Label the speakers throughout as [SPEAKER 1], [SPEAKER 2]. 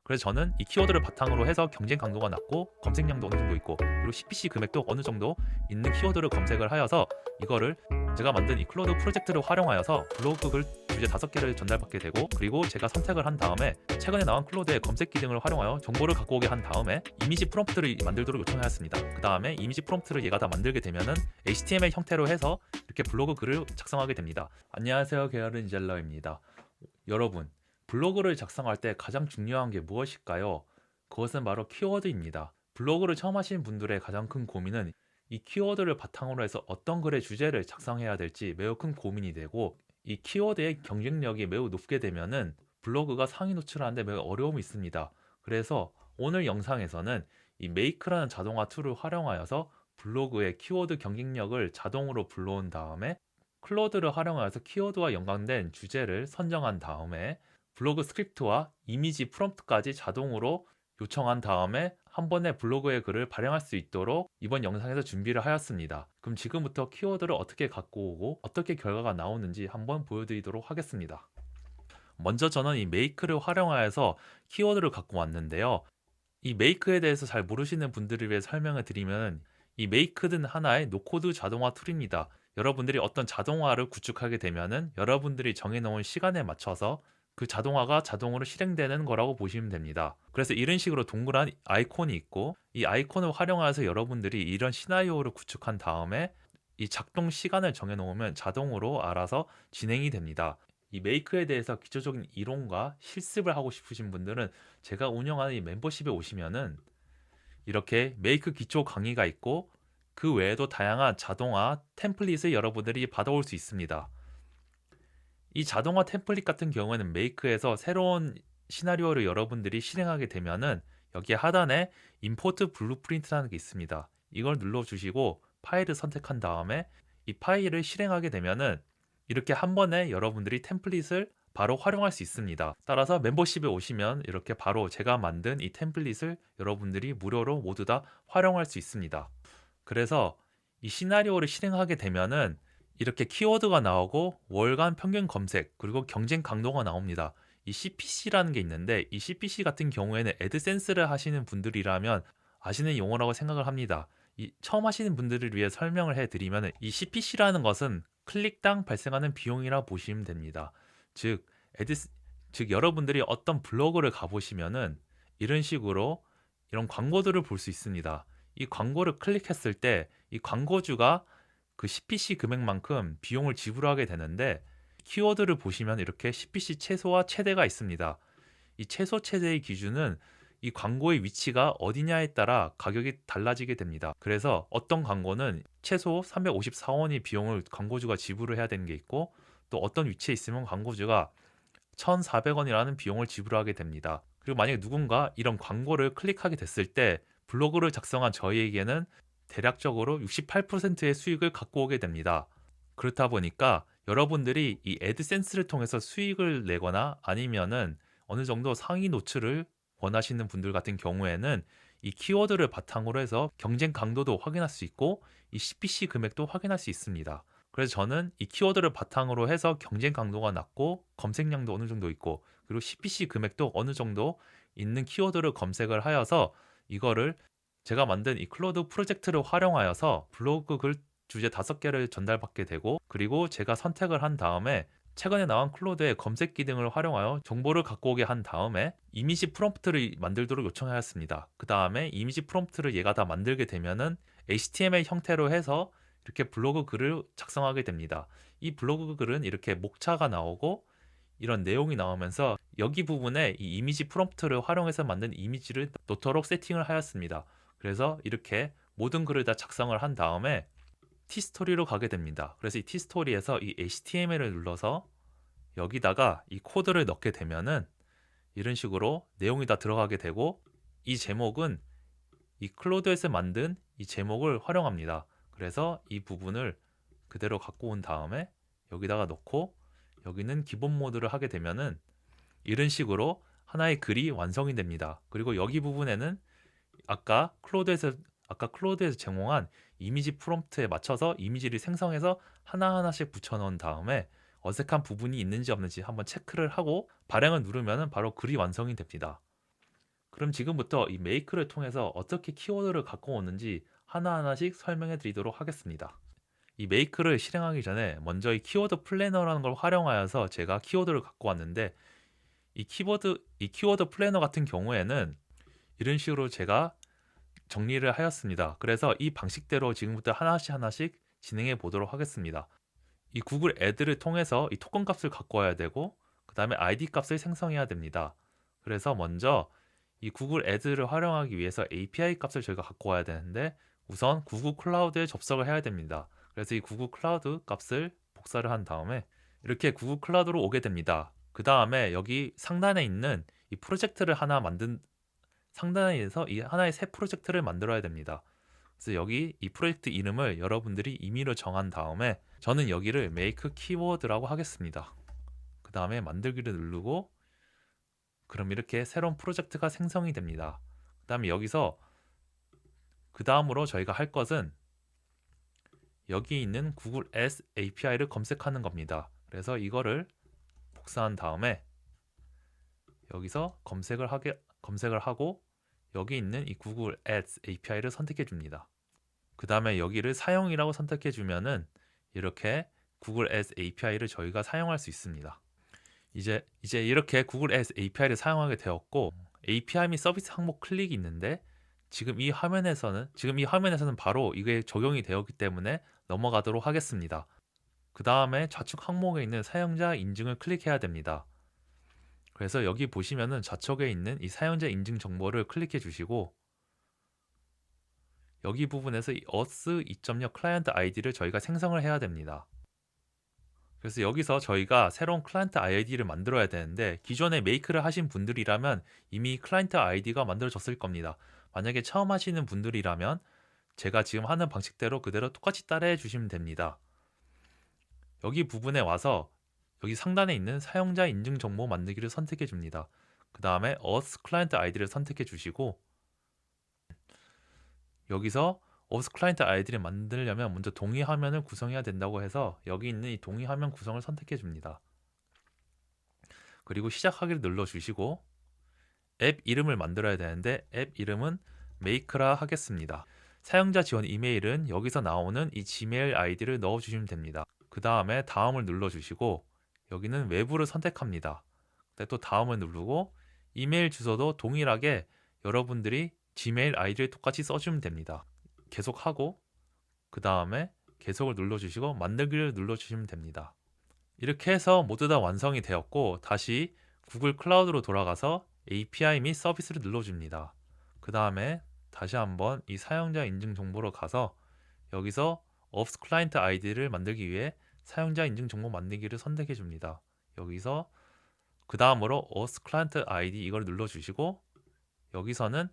[SPEAKER 1] 그래서 저는 이 키워드를 바탕으로 해서 경쟁 강도가 낮고 검색량도 어느 정도 있고 그리고 CPC 금액도 어느 정도 있는 키워드를 검색을 하여서 이거를 제가 만든 이 클로드 프로젝트를 활용하여서 블로그 글 주제 5개를 전달받게 되고, 그리고 제가 선택을 한 다음에 최근에 나온 클로드의 검색 기능을 활용하여 정보를 갖고 오게 한 다음에 이미지 프롬프트를 만들도록 요청하였습니다. 그 다음에 이미지 프롬프트를 얘가 다 만들게 되면은 HTML 형태로 해서 이렇게 블로그 글을 작성하게 됩니다. 안녕하세요, 게으른 이젤러입니다. 여러분, 블로그를 작성할 때 가장 중요한 게 무엇일까요? 그것은 바로 키워드입니다. 블로그를 처음 하시는 분들의 가장 큰 고민은 이 키워드를 바탕으로 해서 어떤 글의 주제를 작성해야 될지 매우 큰 고민이 되고, 이 키워드의 경쟁력이 매우 높게 되면은 블로그가 상위 노출하는데 매우 어려움이 있습니다. 그래서 오늘 영상에서는 이 메이크라는 자동화 툴을 활용하여서 블로그의 키워드 경쟁력을 자동으로 불러온 다음에 클로드를 활용하여서 키워드와 연관된 주제를 선정한 다음에 블로그 스크립트와 이미지 프롬프트까지 자동으로 요청한 다음에 한 번에 블로그의 글을 발행할 수 있도록 이번 영상에서 준비를 하였습니다. 그럼 지금부터 키워드를 어떻게 갖고 오고 어떻게 결과가 나오는지 한번 보여드리도록 하겠습니다. 먼저 저는 이 메이크를 활용하여서 키워드를 갖고 왔는데요. 이 메이크에 대해서 잘 모르시는 분들을 위해 설명을 드리면, 이 메이크는 하나의 노코드 자동화 툴입니다. 여러분들이 어떤 자동화를 구축하게 되면은 여러분들이 정해놓은 시간에 맞춰서 그 자동화가 자동으로 실행되는 거라고 보시면 됩니다. 그래서 이런 식으로 동그란 아이콘이 있고, 이 아이콘을 활용해서 여러분들이 이런 시나리오를 구축한 다음에 이 작동 시간을 정해놓으면 자동으로 알아서 진행이 됩니다. 이 메이크에 대해서 기초적인 이론과 실습을 하고 싶으신 분들은 제가 운영하는 이 멤버십에 오시면은 이렇게 메이크 기초 강의가 있고, 그 외에도 다양한 자동화 템플릿을 여러분들이 받아올 수 있습니다. 이 자동화 템플릿 같은 경우에는 메이크에서 새로운 시나리오를 여러분들이 실행하게 되면은 여기 하단에 임포트 블루프린트라는 게 있습니다. 이걸 눌러주시고 파일을 선택한 다음에 이 파일을 실행하게 되면은 이렇게 한 번에 여러분들이 템플릿을 바로 활용할 수 있습니다. 따라서 멤버십에 오시면 이렇게 바로 제가 만든 이 템플릿을 여러분들이 무료로 모두 다 활용할 수 있습니다. 그래서 이 시나리오를 실행하게 되면은 이렇게 키워드가 나오고 월간 평균 검색 그리고 경쟁 강도가 나옵니다. 이 CPC라는 게 있는데, 이 CPC 같은 경우에는 애드센스를 하시는 분들이라면 아시는 용어라고 생각을 합니다. 이 처음 하시는 분들을 위해 설명을 해드리면, 이 CPC라는 것은 클릭당 발생하는 비용이라 보시면 됩니다. 즉, 애드 즉 여러분들이 어떤 블로그를 가보시면은 이런 식으로 이런 광고들을 볼 수 있습니다. 이 광고를 클릭했을 때 이 광고주가 그 CPC 금액만큼 비용을 지불하게 되는데, 키워드를 보시면 이렇게 CPC 최소와 최대가 있습니다. 이 최소 최대의 기준은 이 광고의 위치가 어디냐에 따라 가격이 달라지게 됩니다. 그래서 어떤 광고는 최소 354원의 비용을 광고주가 지불을 해야 되는 게 있고, 또 어떤 위치에 있으면 광고주가 1,400원이라는 비용을 지불하게 됩니다. 그리고 만약에 누군가 이런 광고를 클릭하게 됐을 때 블로그를 작성한 저희에게는 대략적으로 68%의 수익을 갖고 오게 됩니다. 그렇다 보니까 여러분들이 이 애드센스를 통해서 수익을 내거나 아니면은 어느 정도 상위 노출을 원하시는 분들 같은 경우에는 이 키워드를 바탕으로 해서 경쟁 강도도 확인할 수 있고 이 CPC 금액도 확인할 수 있습니다. 그래서 저는 이 키워드를 바탕으로 해서 경쟁 강도가 낮고 검색량도 어느 정도 있고 그리고 CPC 금액도 어느 정도 있는 키워드를 검색을 하여서 이거를 제가 만든 이 클로드 프로젝트를 활용하여서 블로그 글 주제 5개를 전달받게 되고, 그리고 제가 선택을 한 다음에 최근에 나온 클로드의 검색 기능을 활용하여 정보를 갖고 오게 한 다음에 이미지 프롬프트를 만들도록 요청하였습니다. 그 다음에 이미지 프롬프트를 얘가 다 만들게 되면은 HTML 형태로 해서 이렇게 블로그 글을 작성하게 됩니다. 이 블로그 글은 이렇게 목차가 나오고 이런 내용이 나오면서 여기 부분에 이 이미지 프롬프트를 활용해서 만든 이미지를 놓도록 세팅을 하였습니다. 그래서 이렇게 모든 글을 다 작성을 한 다음에 티스토리로 가게 됩니다. 그래서 이 티스토리에서 이 HTML을 눌러서 여기다가 이 코드를 넣게 되면은 이런 식으로 내용이 다 들어가게 되고, 이 제목은 이 클로드에서 만든 이 제목을 활용합니다. 그래서 이 부분을 그대로 갖고 온 다음에 여기다가 넣고 여기는 기본 모드를 하게 되면은 이런 식으로 하나의 글이 완성이 됩니다. 그리고 여기 부분에는 아까 클로드에서 제공한 이미지 프롬프트에 맞춰서 이미지를 생성해서 하나하나씩 붙여넣은 다음에 어색한 부분이 있는지 없는지 한번 체크를 하고 발행을 누르면 바로 글이 완성이 됩니다. 그럼 지금부터 이 메이크를 통해서 어떻게 키워드를 갖고 오는지 하나하나씩 설명해 드리도록 하겠습니다. 이 메이크를 실행하기 전에 먼저 이 키워드 플래너라는 걸 활용하여서 제가 키워드를 갖고 왔는데, 이 키워드 플래너 같은 경우에는 이런 식으로 제가 정리를 하였습니다. 그래서 이 방식대로 지금부터 하나씩 진행해 보도록 하겠습니다. 이 구글 애드를 통해서 이 토큰 값을 갖고 와야 되고, 그 다음에 ID 값을 생성해야 됩니다. 그래서 먼저 이 구글 애드를 활용하기 위해서 API 값을 저희가 갖고 와야 되는데, 우선 구글 클라우드에 접속을 해야 됩니다. 그래서 이 구글 클라우드 값을 복사를 한 다음에 이렇게 구글 클라우드로 오게 됩니다. 그 다음에 여기 상단에 있는 이 프로젝트를 하나 만든 상단에서 이 하나의 새 프로젝트를 만들어야 됩니다. 그래서 여기 이 프로젝트 이름을 여러분들이 임의로 정한 다음에 저는 여기를 make keyword라고 하겠습니다. 그 다음에 만들기를 누르고, 그럼 이렇게 새로운 프로젝트가 생성이 됩니다. 그 다음에 여기서 그 다음으로 저희가 할 것은 여기 있는 구글 Ads API를 검색하는 겁니다. 그래서 이거를 복사한 다음에 여기서 검색을 하고 여기 있는 이 구글 Ads API를 선택해 줍니다. 그 다음에 여기를 사용이라고 선택해 주면은 이렇게 구글 Ads API를 저희가 사용할 수 있습니다. 이제 이렇게 구글 Ads API를 사용하게 되었고, API 및 서비스 항목 클릭이 있는데 지금 이 화면에서는 바로 이게 적용이 되었기 때문에 넘어가도록 하겠습니다. 그 다음에 좌측 항목에 있는 사용자 인증을 클릭해야 됩니다. 그래서 여기 보시면은 좌측에 있는 이 사용자 인증 정보를 클릭해 주시고, 여기 부분에서 이 auth 2.0 클라이언트 아이디를 저희가 생성을 해야 됩니다. 그래서 여기서 저희가 새로운 클라이언트 아이디를 만들어야 되는데, 기존에 메이크를 하신 분들이라면 이미 클라이언트 아이디가 만들어졌을 겁니다. 만약에 처음 하시는 분들이라면 제가 지금 하는 방식대로 그대로 똑같이 따라해 주시면 됩니다. 여기 부분에 와서 여기 상단에 있는 사용자 인증 정보 만들기를 선택해 줍니다. 그 다음에 auth 클라이언트 아이디를 선택해 주시고, 여기서 auth 클라이언트 아이디를 만들려면 먼저 동의 화면을 구성해야 된다고 해서 여기 있는 이 동의 화면 구성을 선택해 줍니다. 그리고 시작하기를 눌러 주시고 앱 이름을 만들어야 되는데 앱 이름은 make라 하겠습니다. 사용자 지원 이메일은 여기서 나오는 이 지메일 아이디를 넣어 주시면 됩니다. 그 다음에 다음을 눌러 주시고 여기는 외부를 선택합니다. 또 다음을 누르고 이메일 주소도 동일하게 여러분들이 지메일 아이디를 똑같이 써주면 됩니다. 계속하고 그 다음에 계속을 눌러주시고 만들기를 눌러주시면 됩니다. 이렇게 해서 모두 다 완성이 되었고, 다시 구글 클라우드로 돌아가서 API 및 서비스를 눌러줍니다. 그 다음에 다시 한번 이 사용자 인증 정보로 가서 여기서 auth 클라이언트 아이디를 만들기 위해 사용자 인증 정보 만들기를 선택해 줍니다. 여기서 그 다음으로 auth 클라이언트 아이디 이걸 눌러주시고 여기서는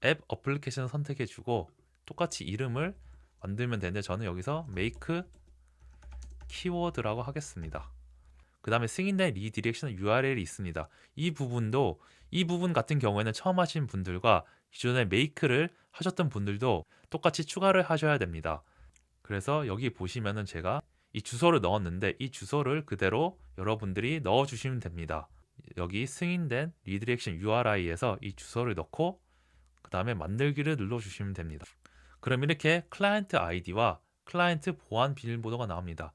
[SPEAKER 1] 앱 어플리케이션을 선택해 주고 똑같이 이름을 만들면 되는데 저는 여기서 make keyword라고 하겠습니다. 그 다음에 승인된 리디렉션 URL이 있습니다. 이 부분 같은 경우에는 처음 하신 분들과 기존에 make를 하셨던 분들도 똑같이 추가를 하셔야 됩니다. 그래서 여기 보시면은 제가 이 주소를 넣었는데 이 주소를 그대로 여러분들이 넣어 주시면 됩니다. 여기 승인된 리디렉션 URI에서 이 주소를 넣고 그 다음에 만들기를 눌러 주시면 됩니다. 그럼 이렇게 클라이언트 아이디와 클라이언트 보안 비밀번호가 나옵니다.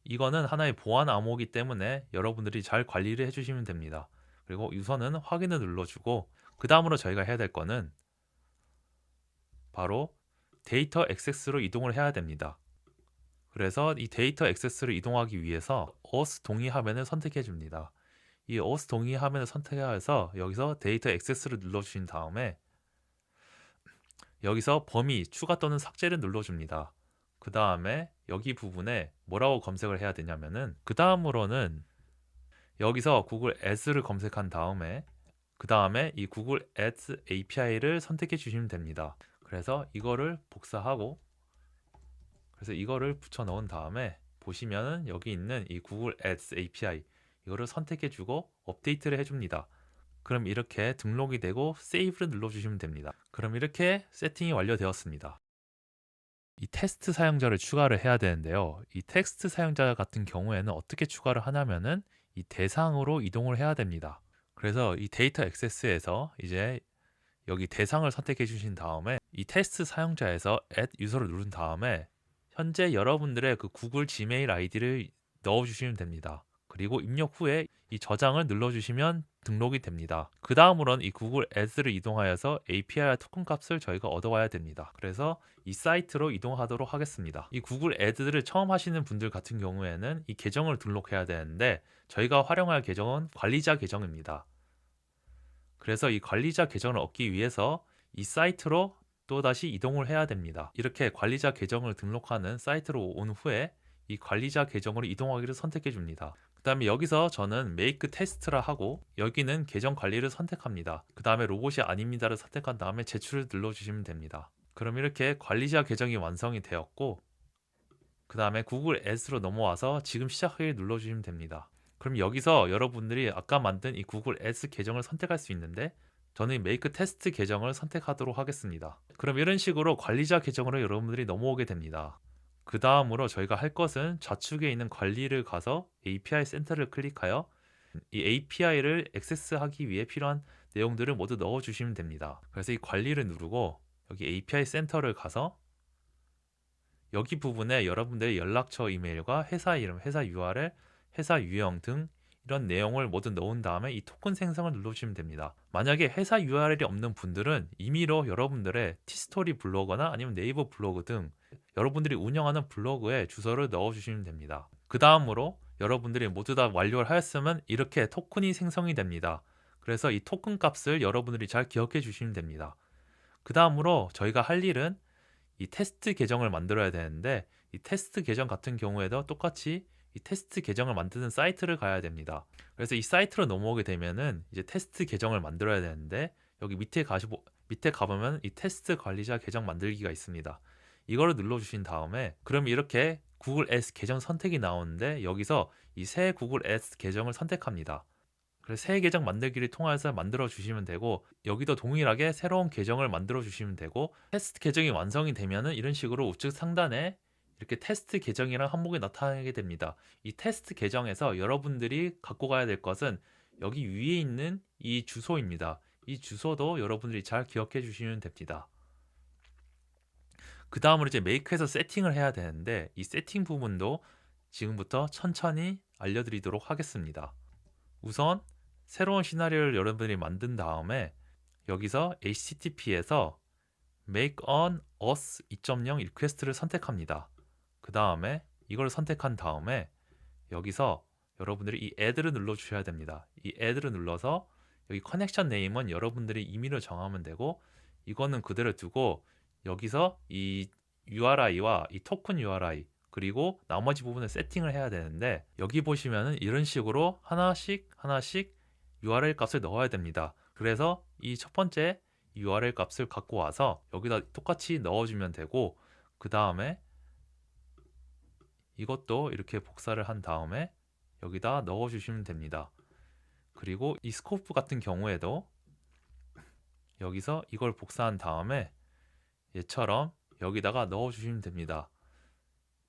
[SPEAKER 1] 이거는 하나의 보안 암호이기 때문에 여러분들이 잘 관리를 해주시면 됩니다. 그리고 우선은 확인을 눌러주고 그 다음으로 저희가 해야 될 거는 바로 데이터 액세스로 이동을 해야 됩니다. 그래서 이 데이터 액세스를 이동하기 위해서 auth 동의 화면을 선택해 줍니다. 이 auth 동의 화면을 선택해서 여기서 데이터 액세스를 눌러주신 다음에 여기서 범위 추가 또는 삭제를 눌러줍니다. 그 다음에 여기 부분에 뭐라고 검색을 해야 되냐면은 그 다음으로는 여기서 구글 Ads를 검색한 다음에 그 다음에 이 구글 Ads API를 선택해 주시면 됩니다. 그래서 이거를 복사하고 그래서 이거를 붙여 넣은 다음에 보시면은 여기 있는 이 구글 Ads API 이거를 선택해 주고 업데이트를 해줍니다. 그럼 이렇게 등록이 되고 세이브를 눌러주시면 됩니다. 그럼 이렇게 세팅이 완료되었습니다. 이 테스트 사용자를 추가를 해야 되는데요. 이 텍스트 사용자 같은 경우에는 어떻게 추가를 하냐면은 이 대상으로 이동을 해야 됩니다. 그래서 이 데이터 액세스에서 이제 여기 대상을 선택해 주신 다음에 이 테스트 사용자에서 add user를 누른 다음에 현재 여러분들의 그 구글 지메일 아이디를 넣어 주시면 됩니다. 그리고 입력 후에 이 저장을 눌러주시면 등록이 됩니다. 그 다음으로는 이 구글 애드를 이동하여서 API 토큰 값을 저희가 얻어와야 됩니다. 그래서 이 사이트로 이동하도록 하겠습니다. 이 구글 애드를 처음 하시는 분들 같은 경우에는 이 계정을 등록해야 되는데 저희가 활용할 계정은 관리자 계정입니다. 그래서 이 관리자 계정을 얻기 위해서 이 사이트로 또다시 이동을 해야 됩니다. 이렇게 관리자 계정을 등록하는 사이트로 온 후에 이 관리자 계정으로 이동하기를 선택해 줍니다. 그 다음에 여기서 저는 make test라 하고 여기는 계정 관리를 선택합니다. 그 다음에 로봇이 아닙니다를 선택한 다음에 제출을 눌러주시면 됩니다. 그럼 이렇게 관리자 계정이 완성이 되었고 그 다음에 구글 애드로 넘어와서 지금 시작하기를 눌러주시면 됩니다. 그럼 여기서 여러분들이 아까 만든 이 구글 애드 계정을 선택할 수 있는데 저는 make test 계정을 선택하도록 하겠습니다. 그럼 이런 식으로 관리자 계정으로 여러분들이 넘어오게 됩니다. 그 다음으로 저희가 할 것은 좌측에 있는 관리를 가서 API 센터를 클릭하여 이 API를 액세스하기 위해 필요한 내용들을 모두 넣어주시면 됩니다. 그래서 이 관리를 누르고 여기 API 센터를 가서 여기 부분에 여러분들의 연락처 이메일과 회사 이름, 회사 URL, 회사 유형 등 이런 내용을 모두 넣은 다음에 이 토큰 생성을 눌러주시면 됩니다. 만약에 회사 URL이 없는 분들은 임의로 여러분들의 티스토리 블로거나 아니면 네이버 블로그 등 여러분들이 운영하는 블로그에 주소를 넣어주시면 됩니다. 그 다음으로 여러분들이 모두 다 완료를 하였으면 이렇게 토큰이 생성이 됩니다. 그래서 이 토큰 값을 여러분들이 잘 기억해 주시면 됩니다. 그 다음으로 저희가 할 일은 이 테스트 계정을 만들어야 되는데 이 테스트 계정 같은 경우에도 똑같이 이 테스트 계정을 만드는 사이트를 가야 됩니다. 그래서 이 사이트로 넘어오게 되면은 이제 테스트 계정을 만들어야 되는데 여기 밑에 가보면 이 테스트 관리자 계정 만들기가 있습니다. 이거를 눌러주신 다음에 그럼 이렇게 구글 애드 계정 선택이 나오는데 여기서 이 새 구글 애드 계정을 선택합니다. 그래서 새 계정 만들기를 통해서 만들어 주시면 되고 여기도 동일하게 새로운 계정을 만들어 주시면 되고 테스트 계정이 완성이 되면은 이런 식으로 우측 상단에 이렇게 테스트 계정이랑 항목이 나타나게 됩니다. 이 테스트 계정에서 여러분들이 갖고 가야 될 것은 여기 위에 있는 이 주소입니다. 이 주소도 여러분들이 잘 기억해 주시면 됩니다. 그 다음으로 이제 메이크에서 세팅을 해야 되는데 이 세팅 부분도 지금부터 천천히 알려드리도록 하겠습니다. 우선 새로운 시나리오를 여러분들이 만든 다음에 여기서 HTTP에서 make on us 2.0 리퀘스트를 선택합니다. 그 다음에 이걸 선택한 다음에 여기서 여러분들이 이 add를 눌러 주셔야 됩니다. 이 add를 눌러서 여기 커넥션 네임은 여러분들이 임의로 정하면 되고 이거는 그대로 두고 여기서 이 URI와 이 토큰 URI 그리고 나머지 부분을 세팅을 해야 되는데 여기 보시면은 이런 식으로 하나씩 URL 값을 넣어야 됩니다. 그래서 이 첫 번째 URL 값을 갖고 와서 여기다 똑같이 넣어주면 되고 그 다음에 이것도 이렇게 복사를 한 다음에 여기다 넣어주시면 됩니다. 그리고 이 스코프 같은 경우에도 여기서 이걸 복사한 다음에 얘처럼 여기다가 넣어주시면 됩니다.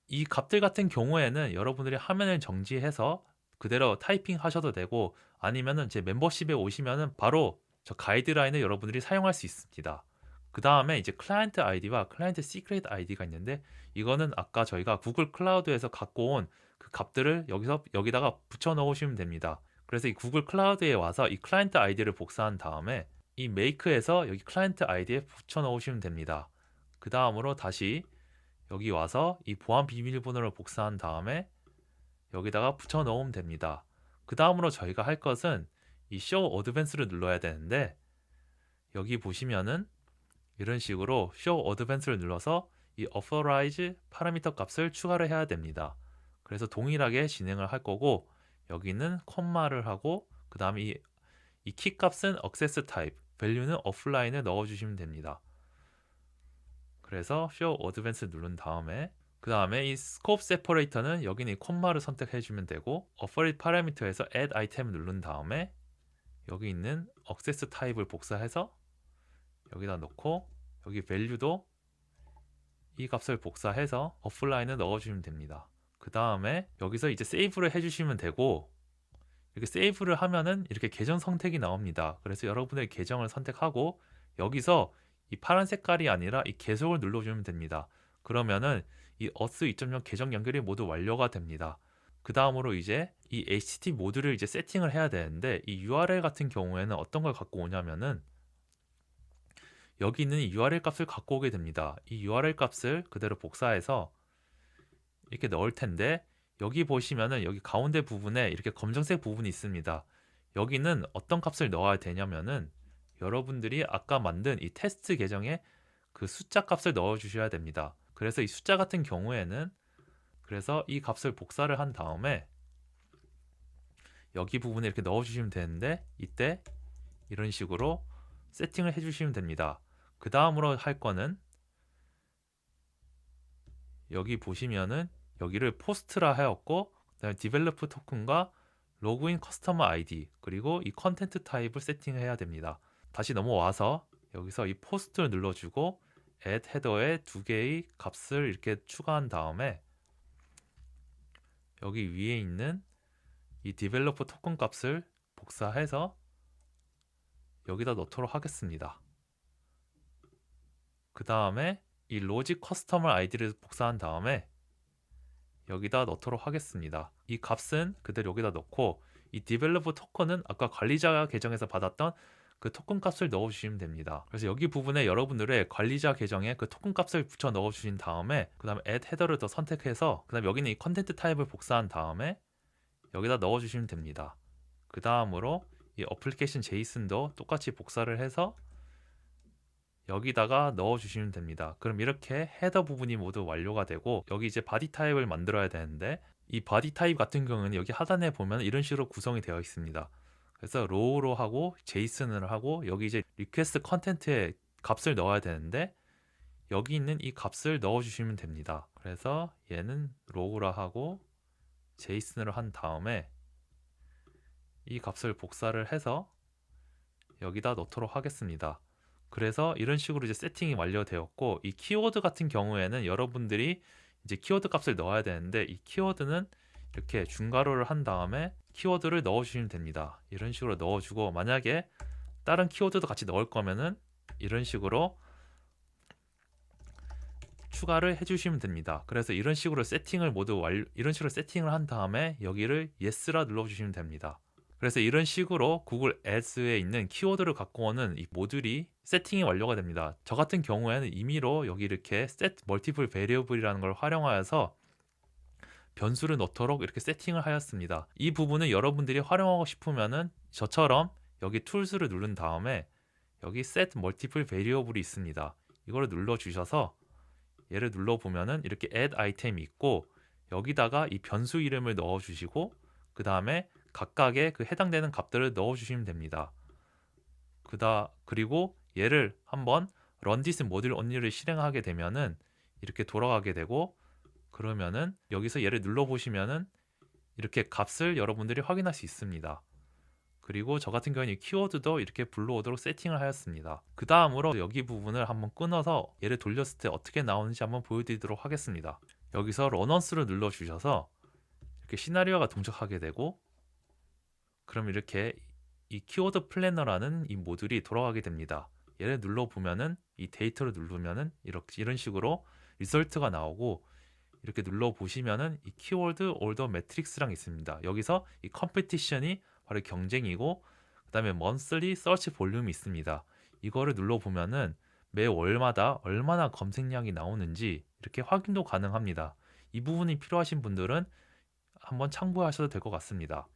[SPEAKER 1] 이 값들 같은 경우에는 여러분들이 화면을 정지해서 그대로 타이핑 하셔도 되고 아니면은 제 멤버십에 오시면은 바로 저 가이드라인을 여러분들이 사용할 수 있습니다. 그 다음에 이제 클라이언트 아이디와 클라이언트 시크릿 아이디가 있는데 이거는 아까 저희가 구글 클라우드에서 갖고 온 그 값들을 여기다가 붙여 넣으시면 됩니다. 그래서 이 구글 클라우드에 와서 이 클라이언트 아이디를 복사한 다음에 이 메이크에서 여기 클라이언트 아이디에 붙여 넣으시면 됩니다. 그 다음으로 다시 여기 와서 이 보안 비밀번호를 복사한 다음에 여기다가 붙여 넣으면 됩니다. 그 다음으로 저희가 할 것은 이 Show Advance를 눌러야 되는데 여기 보시면은 이런 식으로 Show Advance를 눌러서 이 Authorize 파라미터 값을 추가를 해야 됩니다. 그래서 동일하게 진행을 할 거고 여기는 콤마를 하고 그 다음에 이 키 값은 Access Type, Value는 Offline을 넣어주시면 됩니다. 그래서 Show Advance 누른 다음에 그 다음에 이 Scope Separator는 여기는 이 콤마를 선택해 주면 되고 Authority 파라미터에서 Add Item을 누른 다음에 여기 있는 Access Type을 복사해서 여기다 놓고 여기 Value도 이 값을 복사해서 Offline을 넣어주시면 됩니다. 그 다음에 여기서 이제 세이브를 해주시면 되고 이렇게 세이브를 하면은 이렇게 계정 선택이 나옵니다. 그래서 여러분의 계정을 선택하고 여기서 이 파란 색깔이 아니라 이 계속을 눌러주면 됩니다. 그러면은 이 어스 2.0 계정 연결이 모두 완료가 됩니다. 그 다음으로 이제 이 HTTP 모듈을 이제 세팅을 해야 되는데, 이 URL 같은 경우에는 어떤 걸 갖고 오냐면은 여기 있는 이 URL 값을 갖고 오게 됩니다. 이 URL 값을 그대로 복사해서 이렇게 넣을 텐데, 여기 보시면은 여기 가운데 부분에 이렇게 검정색 부분이 있습니다. 여기는 어떤 값을 넣어야 되냐면은 여러분들이 아까 만든 이 테스트 계정에 그 숫자 값을 넣어 주셔야 됩니다. 그래서 이 숫자 같은 경우에는, 그래서 이 값을 복사를 한 다음에 여기 부분에 이렇게 넣어 주시면 되는데, 이때 이런 식으로 세팅을 해 주시면 됩니다. 그 다음으로 할 거는 여기 보시면은 여기를 포스트라 하였고, 그다음에 디벨로프 토큰과 로그인 커스터머 아이디, 그리고 이 컨텐트 타입을 세팅해야 됩니다. 다시 넘어와서 여기서 이 포스트를 눌러주고 add 헤더에 두 개의 값을 이렇게 추가한 다음에 여기 위에 있는 이 디벨로퍼 토큰 값을 복사해서 여기다 넣도록 하겠습니다. 그 다음에 이 로직 커스터머 아이디를 복사한 다음에 여기다 넣도록 하겠습니다. 이 값은 그대로 여기다 넣고, 이 디벨로퍼 토큰은 아까 관리자 계정에서 받았던 그 토큰 값을 넣어주시면 됩니다. 그래서 여기 부분에 여러분들의 관리자 계정에 그 토큰 값을 붙여 넣어주신 다음에 그 다음에 add 헤더를 더 선택해서 그 다음에 여기는 이 컨텐트 타입을 복사한 다음에 여기다 넣어주시면 됩니다. 그 다음으로 이 어플리케이션 제이슨도 똑같이 복사를 해서 여기다가 넣어주시면 됩니다. 그럼 이렇게 헤더 부분이 모두 완료가 되고, 여기 이제 바디 타입을 만들어야 되는데, 이 바디 타입 같은 경우는 여기 하단에 보면 이런 식으로 구성이 되어 있습니다. 그래서 로우로 하고 제이슨을 하고, 여기 이제 리퀘스트 컨텐트에 값을 넣어야 되는데 여기 있는 이 값을 넣어주시면 됩니다. 그래서 얘는 로우라 하고 제이슨으로 한 다음에 이 값을 복사를 해서 여기다 넣도록 하겠습니다. 그래서 이런 식으로 이제 세팅이 완료되었고, 이 키워드 같은 경우에는 여러분들이 이제 키워드 값을 넣어야 되는데, 이 키워드는 이렇게 중괄호를 한 다음에 키워드를 넣어주시면 됩니다. 이런 식으로 넣어주고, 만약에 다른 키워드도 같이 넣을 거면은 이런 식으로 추가를 해주시면 됩니다. 그래서 이런 식으로 세팅을 이런 식으로 세팅을 한 다음에 여기를 yes라 눌러주시면 됩니다. 그래서 이런 식으로 구글 애드스에 있는 키워드를 갖고 오는 이 모듈이 세팅이 완료가 됩니다. 저 같은 경우에는 임의로 여기 이렇게 set multiple variable이라는 걸 활용하여서 변수를 넣도록 이렇게 세팅을 하였습니다. 이 부분은 여러분들이 활용하고 싶으면은 저처럼 여기 툴스를 누른 다음에 여기 set multiple variable이 있습니다. 이걸 눌러 주셔서 얘를 눌러 보면은 이렇게 add 아이템이 있고, 여기다가 이 변수 이름을 넣어 주시고 그 다음에 각각의 그 해당되는 값들을 넣어 주시면 됩니다. 그리고 얘를 한번 run this module only를 실행하게 되면은 이렇게 돌아가게 되고, 그러면은 여기서 얘를 눌러 보시면은 이렇게 값을 여러분들이 확인할 수 있습니다. 그리고 저 같은 경우는 이 키워드도 이렇게 불러오도록 세팅을 하였습니다. 그 다음으로 여기 부분을 한번 끊어서 얘를 돌렸을 때 어떻게 나오는지 한번 보여드리도록 하겠습니다. 여기서 런언스를 눌러 주셔서 이렇게 시나리오가 동작하게 되고, 그럼 이렇게 이 키워드 플래너라는 이 모듈이 돌아가게 됩니다. 얘를 눌러 보면은 이 데이터를 누르면은 이런 식으로 리설트가 나오고, 이렇게 눌러 보시면은 이 키워드 올더 매트릭스랑 있습니다. 여기서 이 컴피티션이 바로 경쟁이고, 그 다음에 monthly search 볼륨이 있습니다. 이거를 눌러 보면은 매 월마다 얼마나 검색량이 나오는지 이렇게 확인도 가능합니다. 이 부분이 필요하신 분들은 한번 참고하셔도 될 것 같습니다.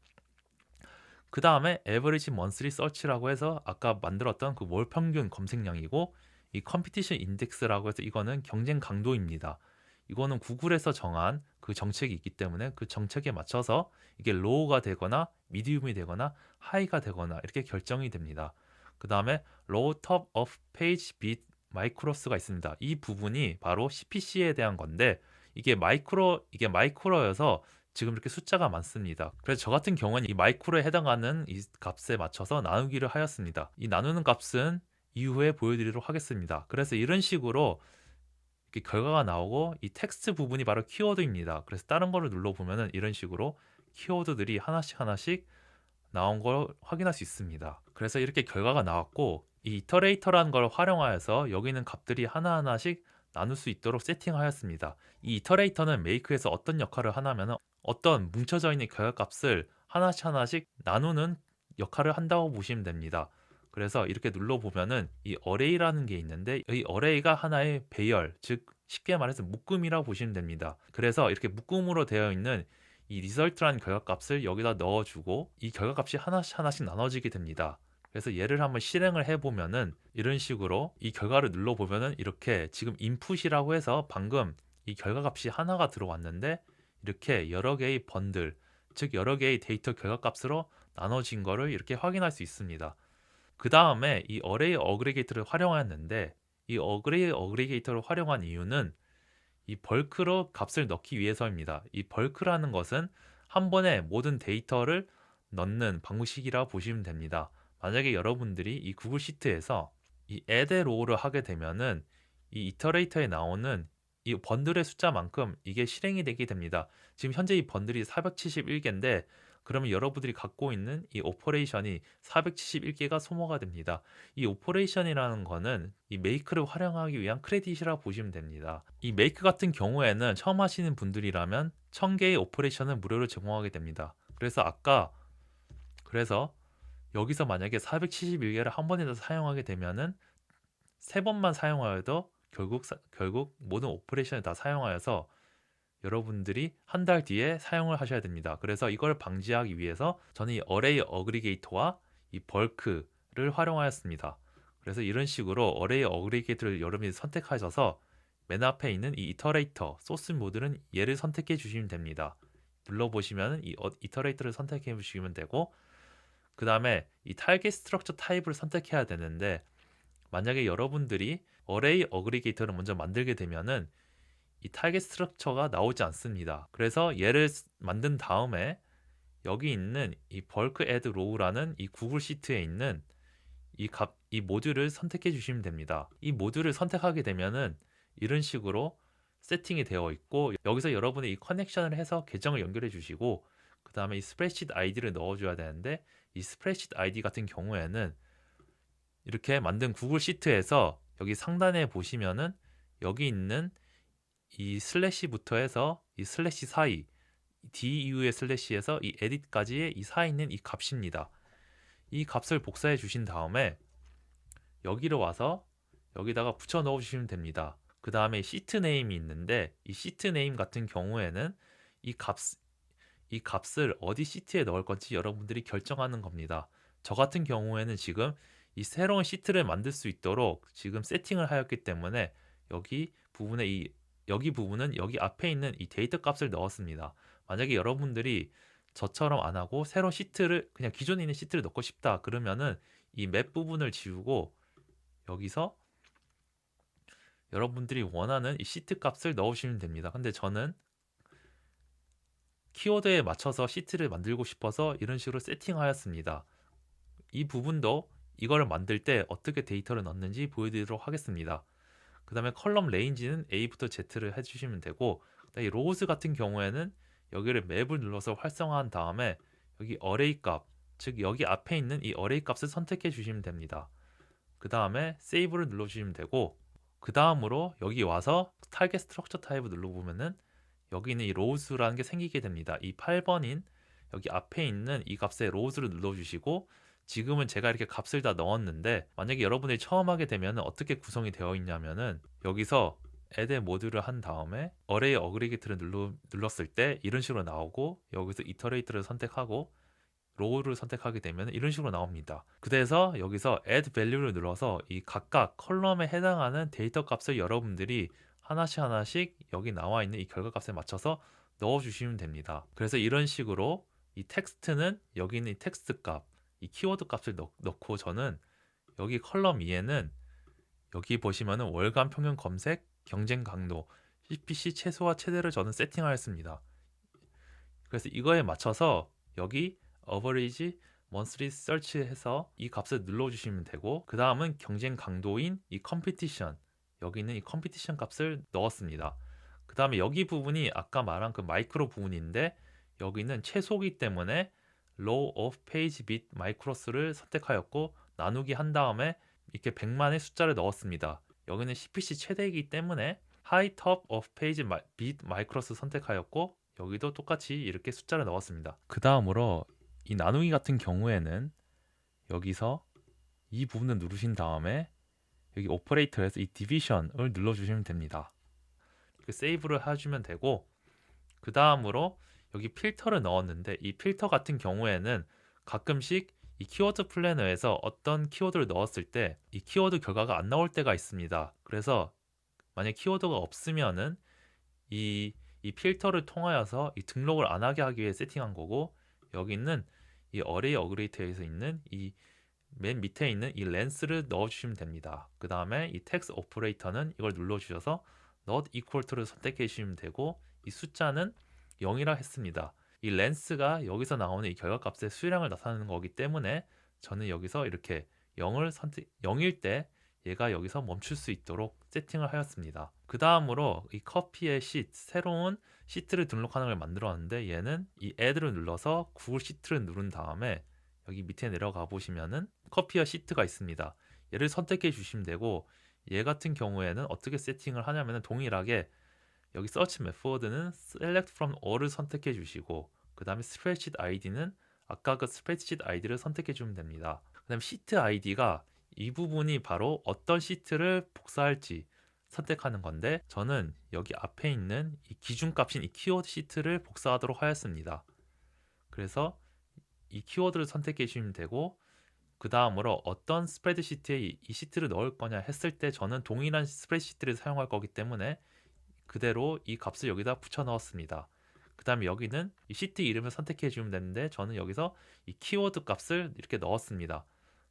[SPEAKER 1] 그 다음에 average monthly search라고 해서 아까 만들었던 그 월 평균 검색량이고, 이 competition index라고 해서 이거는 경쟁 강도입니다. 이거는 구글에서 정한 그 정책이 있기 때문에 그 정책에 맞춰서 이게 로우가 되거나 미디움이 되거나 하이가 되거나 이렇게 결정이 됩니다. 그 다음에 low top of page bit micros가 있습니다. 이 부분이 바로 CPC에 대한 건데, 이게 마이크로여서 지금 이렇게 숫자가 많습니다. 그래서 저 같은 경우는 이 마이크로에 해당하는 이 값에 맞춰서 나누기를 하였습니다. 이 나누는 값은 이후에 보여드리도록 하겠습니다. 그래서 이런 식으로 이렇게 결과가 나오고, 이 텍스트 부분이 바로 키워드입니다. 그래서 다른 거를 눌러보면은 이런 식으로 키워드들이 하나씩 나온 걸 확인할 수 있습니다. 그래서 이렇게 결과가 나왔고, 이 이터레이터라는 걸 활용하여서 여기 있는 값들이 하나하나씩 나눌 수 있도록 세팅하였습니다. 이 이터레이터는 메이크에서 어떤 역할을 하냐면 어떤 뭉쳐져 있는 결과값을 하나씩 하나씩 나누는 역할을 한다고 보시면 됩니다. 그래서 이렇게 눌러보면은 이 어레이라는 게 있는데 이 어레이가 하나의 배열, 즉 쉽게 말해서 묶음이라고 보시면 됩니다. 그래서 이렇게 묶음으로 되어 있는 이 리설트라는 결과값을 여기다 넣어주고 이 결과값이 하나씩 하나씩 나눠지게 됩니다. 그래서 얘를 한번 실행을 해보면은 이런 식으로 이 결과를 눌러보면은 이렇게 지금 인풋이라고 해서 방금 이 결과값이 하나가 들어왔는데 이렇게 여러 개의 번들, 즉 여러 개의 데이터 결과값으로 나눠진 거를 이렇게 확인할 수 있습니다. 그 다음에 이 어레이 어그리게이터를 활용하였는데 이 어레이 어그리게이터를 활용한 이유는 이 벌크로 값을 넣기 위해서입니다. 이 벌크라는 것은 한 번에 모든 데이터를 넣는 방식이라 보시면 됩니다. 만약에 여러분들이 이 구글 시트에서 이 add row를 하게 되면은 이 이터레이터에 나오는 이 번들의 숫자만큼 이게 실행이 되게 됩니다. 지금 현재 이 번들이 471개인데 그러면 여러분들이 갖고 있는 이 오퍼레이션이 471개가 소모가 됩니다. 이 오퍼레이션이라는 거는 이 make를 활용하기 위한 크레딧이라 보시면 됩니다. 이 make 같은 경우에는 처음 하시는 분들이라면 1000개의 오퍼레이션을 무료로 제공하게 됩니다. 그래서 여기서 만약에 471개를 한 번에 더 사용하게 되면은 세 번만 사용하여도 결국 모든 오퍼레이션을 다 사용하여서 여러분들이 한 달 뒤에 사용을 하셔야 됩니다. 그래서 이걸 방지하기 위해서 저는 이 어레이 어그리게이터와 이 벌크를 활용하였습니다. 그래서 이런 식으로 어레이 어그리게이터를 여러분이 선택하셔서 맨 앞에 있는 이 이터레이터 소스 모드는 얘를 선택해 주시면 됩니다. 눌러보시면 이 이터레이터를 선택해 주시면 되고 그 다음에 이 타겟 스트럭처 타입을 선택해야 되는데 만약에 여러분들이 어레이 어그리게이터를 먼저 만들게 되면은 이 타겟 스트럭처가 나오지 않습니다. 그래서 얘를 만든 다음에 여기 있는 이 bulk add row라는 이 구글 시트에 있는 이 모듈을 선택해 주시면 됩니다. 이 모듈을 선택하게 되면은 이런 식으로 세팅이 되어 있고 여기서 여러분이 이 커넥션을 해서 계정을 연결해 주시고 그 다음에 이 스프레드시트 아이디를 넣어줘야 되는데 이 스프레드시트 아이디 같은 경우에는 이렇게 만든 구글 시트에서 여기 상단에 보시면은 여기 있는 이 슬래시부터 해서 이 슬래시 사이 D 이후의 슬래시에서 이 edit까지의 이 사이에 있는 이 값입니다. 이 값을 복사해 주신 다음에 여기로 와서 여기다가 붙여 넣어 주시면 됩니다. 그 다음에 시트 네임이 있는데 이 시트 네임 같은 경우에는 이 값을 어디 시트에 넣을 건지 여러분들이 결정하는 겁니다. 저 같은 경우에는 지금 이 새로운 시트를 만들 수 있도록 지금 세팅을 하였기 때문에 여기 부분은 여기 앞에 있는 이 데이터 값을 넣었습니다. 만약에 여러분들이 저처럼 안 하고 새로운 시트를 그냥 기존에 있는 시트를 넣고 싶다 그러면은 이 맵 부분을 지우고 여기서 여러분들이 원하는 이 시트 값을 넣으시면 됩니다. 근데 저는 키워드에 맞춰서 시트를 만들고 싶어서 이런 식으로 세팅하였습니다. 이 부분도 이걸 만들 때 어떻게 데이터를 넣는지 보여드리도록 하겠습니다. 그 다음에 컬럼 레인지는 A부터 Z를 해주시면 되고 이 로우즈 같은 경우에는 여기를 맵을 눌러서 활성화한 다음에 여기 어레이 값, 즉 여기 앞에 있는 이 어레이 값을 선택해 주시면 됩니다. 그 다음에 세이브를 눌러주시면 되고 그 다음으로 여기 와서 타겟 스트럭처 타입을 눌러보면은 여기 있는 이 로우즈라는 게 생기게 됩니다. 이 8번인 여기 앞에 있는 이 값에 로우즈를 눌러주시고 지금은 제가 이렇게 값을 다 넣었는데 만약에 여러분들이 처음 하게 되면 어떻게 구성이 되어 있냐면은 여기서 add 모듈을 한 다음에 array aggregate를 눌렀을 때 이런 식으로 나오고 여기서 iterate를 선택하고 row를 선택하게 되면 이런 식으로 나옵니다. 그래서 여기서 add value를 눌러서 이 각각 컬럼에 해당하는 데이터 값을 여러분들이 하나씩 여기 나와 있는 이 결과 값에 맞춰서 넣어 주시면 됩니다. 그래서 이런 식으로 이 텍스트는 여기 있는 이 텍스트 값, 이 키워드 값을 넣고 저는 여기 컬럼 2에는 여기 보시면은 월간 평균 검색, 경쟁 강도, CPC 최소와 최대를 저는 세팅하였습니다. 그래서 이거에 맞춰서 여기 average monthly search 해서 이 값을 눌러주시면 되고 그 다음은 경쟁 강도인 이 competition 여기 있는 이 컴피티션 값을 넣었습니다. 그 다음에 여기 부분이 아까 말한 그 마이크로 부분인데 여기는 최소이기 때문에 row of page bit micros를 선택하였고 나누기 한 다음에 이렇게 100만의 숫자를 넣었습니다. 여기는 CPC 최대이기 때문에 High Top of Page Bit Micros 선택하였고 여기도 똑같이 이렇게 숫자를 넣었습니다. 그 다음으로 이 나누기 같은 경우에는 여기서 이 부분을 누르신 다음에 여기 오퍼레이터에서 이 디비전을 눌러주시면 됩니다. 이렇게 세이브를 해주면 되고 그 다음으로 여기 필터를 넣었는데 이 필터 같은 경우에는 가끔씩 이 키워드 플래너에서 어떤 키워드를 넣었을 때 이 키워드 결과가 안 나올 때가 있습니다. 그래서 만약 키워드가 없으면은 이 필터를 통하여서 이 등록을 안 하게 하기 위해 세팅한 거고 여기는 이 어레이 어그레이터에서 있는 이 맨 밑에 있는 이 렌스를 넣어주시면 됩니다. 그 다음에 이 텍스트 오퍼레이터는 이걸 눌러주셔서 not equal to를 선택해 주시면 되고 이 숫자는 0이라 했습니다. 이 렌스가 여기서 나오는 이 결과값의 수량을 나타내는 거기 때문에 저는 여기서 이렇게 0일 때 얘가 여기서 멈출 수 있도록 세팅을 하였습니다. 그 다음으로 이 커피의 시트, 새로운 시트를 등록하는 걸 만들었는데 얘는 이 add를 눌러서 구글 시트를 누른 다음에 여기 밑에 내려가 보시면은 커피와 시트가 있습니다. 얘를 선택해 주시면 되고 얘 같은 경우에는 어떻게 세팅을 하냐면은 동일하게 여기 search method는 select from all을 선택해 주시고 그 다음에 스프레드시트 아이디는 아까 그 스프레드시트 아이디를 선택해 주면 됩니다. 그 다음에 시트 아이디가 이 부분이 바로 어떤 시트를 복사할지 선택하는 건데 저는 여기 앞에 있는 이 기준값인 이 키워드 시트를 복사하도록 하였습니다. 그래서 이 키워드를 선택해 주시면 되고 그 다음으로 어떤 스프레드시트에 이 시트를 넣을 거냐 했을 때 저는 동일한 스프레드시트를 사용할 거기 때문에 그대로 이 값을 여기다 붙여 넣었습니다. 그 다음에 여기는 이 시트 이름을 선택해 주면 되는데 저는 여기서 이 키워드 값을 이렇게 넣었습니다.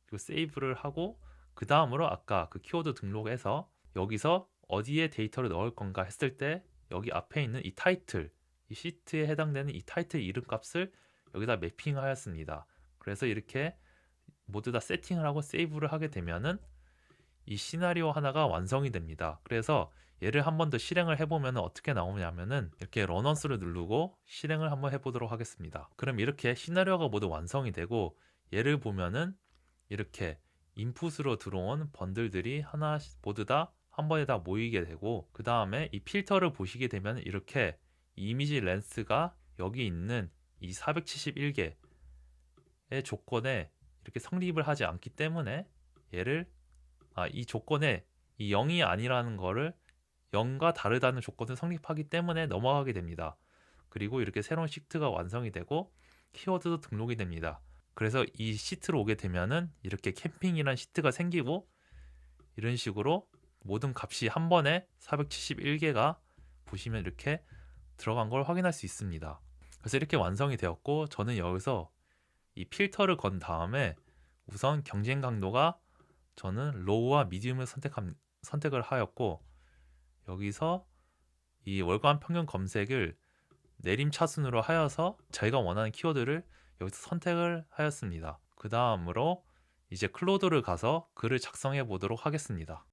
[SPEAKER 1] 그리고 세이브를 하고 그 다음으로 아까 그 키워드 등록에서 여기서 어디에 데이터를 넣을 건가 했을 때 여기 앞에 있는 이 타이틀, 이 시트에 해당되는 이 타이틀 이름 값을 여기다 매핑하였습니다. 그래서 이렇게 모두 다 세팅을 하고 세이브를 하게 되면은 이 시나리오 하나가 완성이 됩니다. 그래서 얘를 한 번 더 실행을 해보면 어떻게 나오냐면은 이렇게 런언스를 누르고 실행을 한번 해보도록 하겠습니다. 그럼 이렇게 시나리오가 모두 완성이 되고 얘를 보면은 이렇게 인풋으로 들어온 번들들이 하나 모두 다 한 번에 다 모이게 되고 그 다음에 이 필터를 보시게 되면 이렇게 이미지 렌스가 여기 있는 이 471개의 조건에 이렇게 성립을 하지 않기 때문에 얘를 이 조건에 이 0이 아니라는 거를 0과 다르다는 조건을 성립하기 때문에 넘어가게 됩니다. 그리고 이렇게 새로운 시트가 완성이 되고 키워드도 등록이 됩니다. 그래서 이 시트로 오게 되면은 이렇게 캠핑이란 시트가 생기고 이런 식으로 모든 값이 한 번에 471개가 보시면 이렇게 들어간 걸 확인할 수 있습니다. 그래서 이렇게 완성이 되었고 저는 여기서 이 필터를 건 다음에 우선 경쟁 강도가 저는 로우와 미디움을 선택을 하였고 여기서 이 월간 평균 검색을 내림차순으로 하여서 저희가 원하는 키워드를 여기서 선택을 하였습니다. 그 다음으로 이제 클로드를 가서 글을 작성해 보도록 하겠습니다.